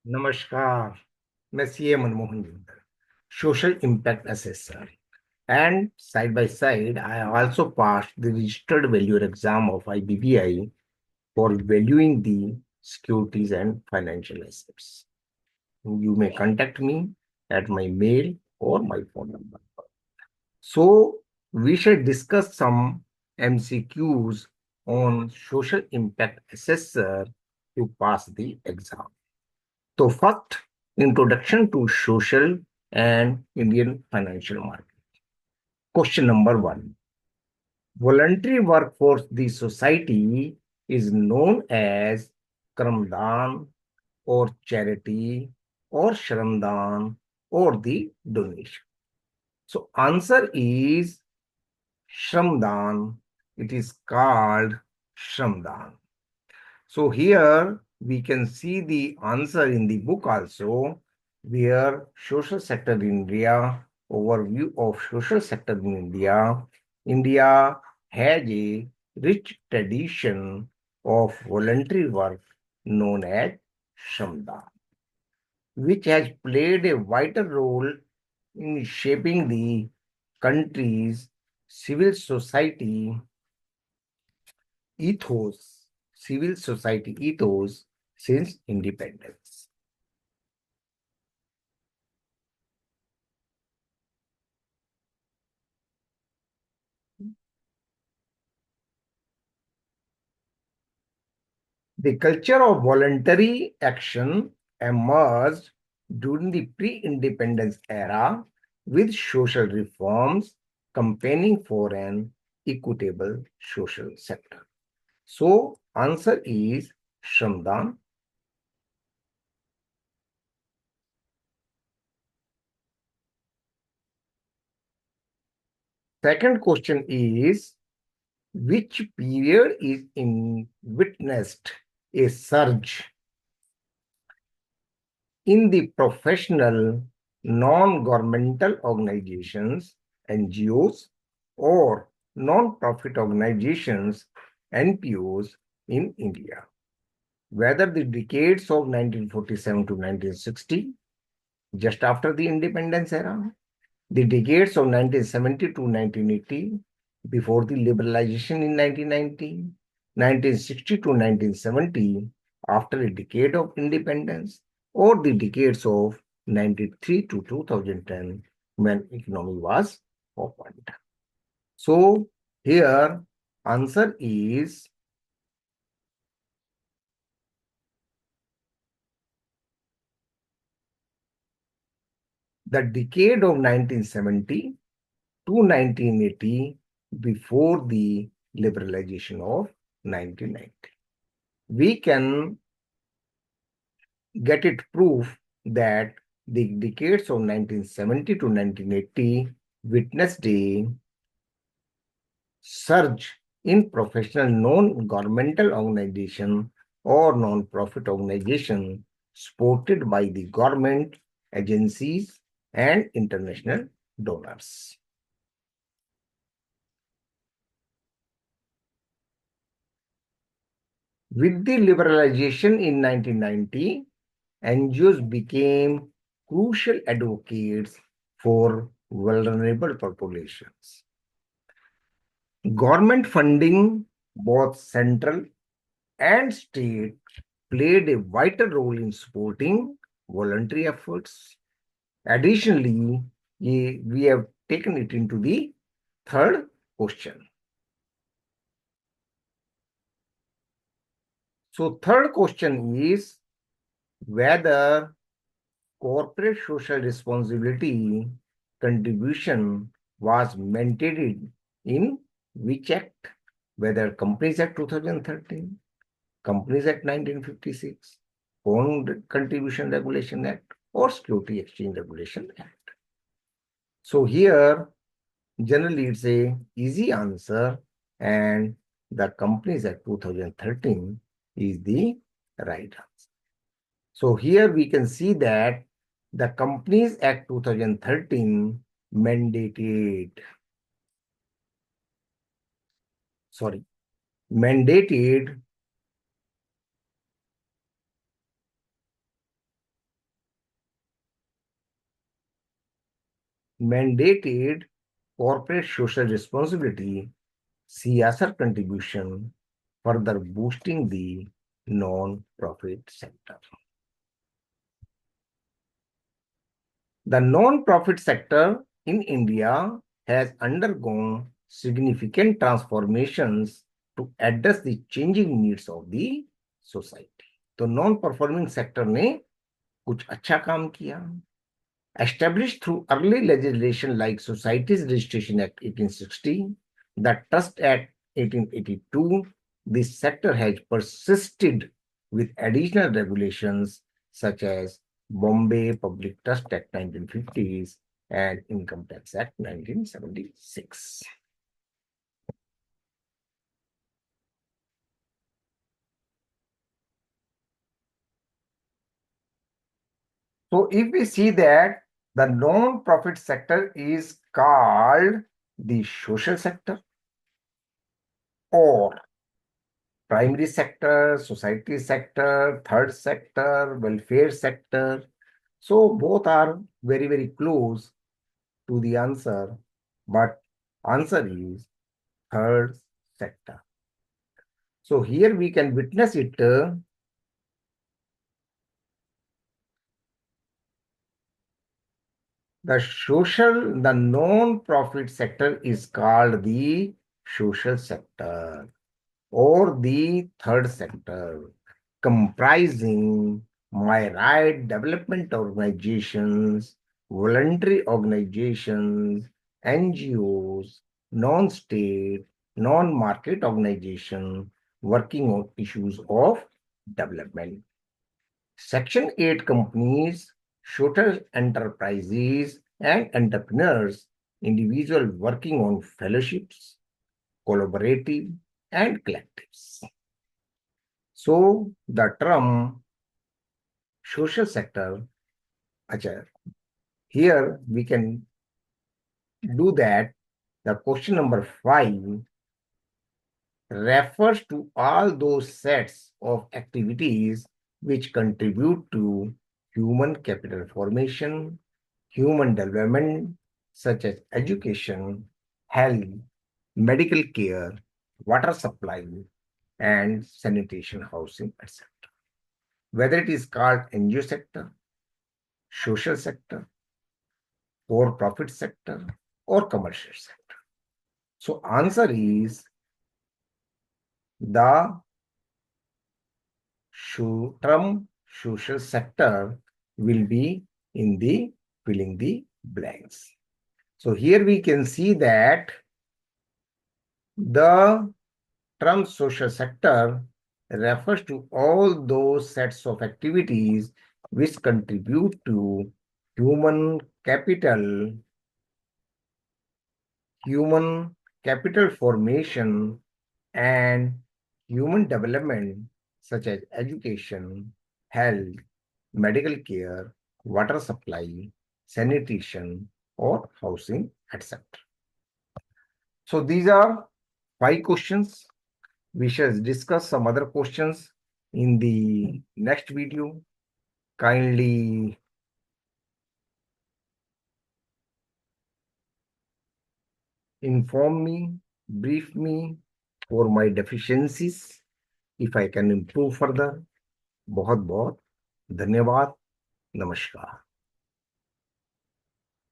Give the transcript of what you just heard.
नमस्कार, मैं CA Manmohan Jindal, social impact assessor, and side by side, I also passed the registered valuer exam of IBBI for valuing the securities and financial assets. You may contact me at my mail or my phone number. So, we shall discuss some MCQs on social impact assessor to pass the exam. So first, introduction to social and Indian financial market. Question number one. Voluntary work for the society is known as Kramdan or charity or Shramdan or the donation. So answer is Shramdan. It is called Shramdan. So here we can see the answer in the book also, where social sector in India, overview of social sector in India. India has a rich tradition of voluntary work known as Shramda, which has played a vital role in shaping the country's civil society ethos, civil society ethos since independence. The culture of voluntary action emerged during the pre-independence era with social reforms campaigning for an equitable social sector. So, answer is Shramdan. Second question is, which period is in witnessed a surge in the professional non-governmental organizations, NGOs, or non-profit organizations, NPOs in India? Whether the decades of 1947 to 1960, just after the independence era, the decades of 1970 to 1980, before the liberalization in 1990, 1960 to 1970, after a decade of independence, or the decades of 93 to 2010, when economy was opened. So here answer is the decade of 1970 to 1980 before the liberalization of 1990. We can get it proof that the decades of 1970 to 1980 witnessed a surge in professional non-governmental organization or non-profit organization supported by the government agencies and international donors. With the liberalization in 1990, NGOs became crucial advocates for vulnerable populations. Government funding, both central and state, played a vital role in supporting voluntary efforts. Additionally, we have taken it into the third question. So, third question is whether corporate social responsibility contribution was mandated in which act? Whether Companies Act 2013, Companies Act 1956, Foreign Contribution Regulation Act, or Security Exchange Regulation Act. So here, generally it's a easy answer, and the Companies Act 2013 is the right answer. So here we can see that the Companies Act 2013 mandated, sorry, mandated mandated corporate social responsibility, CSR contribution, further boosting the non-profit sector. The non-profit sector in India has undergone significant transformations to address the changing needs of the society. तो non performing sector ने कुछ अच्छा काम किया. Established through early legislation like Societies Registration Act 1860, the Trust Act 1882, this sector has persisted with additional regulations such as Bombay Public Trust Act 1950s and Income Tax Act 1976. So if we see that the non-profit sector is called the social sector or primary sector, society sector, third sector, welfare sector. So both are very, very close to the answer, but answer is third sector. So here we can witness it. The non-profit sector is called the social sector or the third sector, comprising my right development organizations, voluntary organizations, NGOs, non-state, non-market organization working on issues of development. Section 8 companies, social enterprises, and entrepreneurs, individuals working on fellowships, collaborative, and collectives. So the term social sector, here we can do that. The question number 5 refers to all those sets of activities which contribute to human capital formation, human development, such as education, health, medical care, water supply, and sanitation, housing, etc. Whether it is called NGO sector, social sector, for-profit sector, or commercial sector. So answer is the term social sector will be in the filling the blanks. So here we can see that the term social sector refers to all those sets of activities which contribute to human capital formation and human development, such as education, health, medical care, water supply, sanitation, or housing, etc. So these are 5 questions. We shall discuss some other questions in the next video. Kindly inform me, brief me for my deficiencies if I can improve further. बहुत बहुत धन्यवाद. नमस्कार.